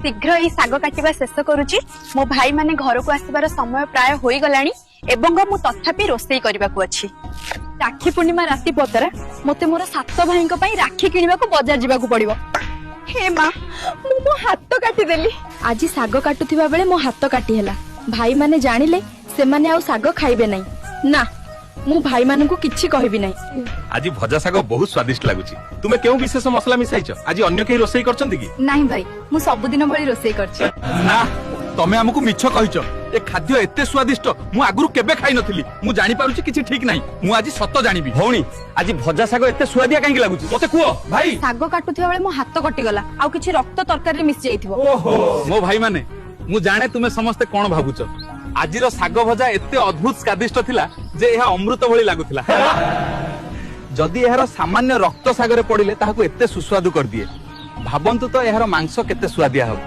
शीघ्र ये साग काटिबा शेष करूची। मो भाई माने घर को आसीबार समय प्राय होई गलानी एवं मु तथापि रोसई करबा को अछि। राखी पूर्णिमा राति पतरा मते मोर सात भाई को पई राखी किनिबा को बाजार जिबा को पड़िबो। हे मां मो हाथ काटी देली। आज साग काटुथिबा बेले मो हाथ काटी हला। भाई माने जानिले से माने आ साग खाइबे नै ना। मु भाई मानन को किछि कहबी नै। आज भजा साग बहुत स्वादिष्ट लागुची। तुमे केउ विशेष मसला मिसाइछ? आज अन्य केही रोसई करछन्ती की? नहीं भाई मु सब दिन भली रोसई करछि। ना तमे हमकु मिछ कहिछ। ए खाद्य एते स्वादिष्ट मु आगुरु केबे खाइ नथिली। मु जानि पारुची किछि ठीक नाही। मु आज सत्य जानिबी। भौणी आज भजा साग एते स्वादिया काहे लागुची? मते कुओ भाई। साग काटुथिबा बेले मो हाथ कटि गला। आ किछि रक्त तरकारी रे मिसि जाइथिबो। ओहो मो भाई माने मु जाने तुमे समस्त कोन भाबुछ। आजिर साग भजा एते अद्भुत स्वादिष्ट थिला जे एहा अमृत भली लागुथिला। जदि एहार सामान्य रक्त सागरे पड़िले ताहाकु एते सुस्वादु कर दिए। भाबंतु तो एहार मांस केते स्वादिया हो।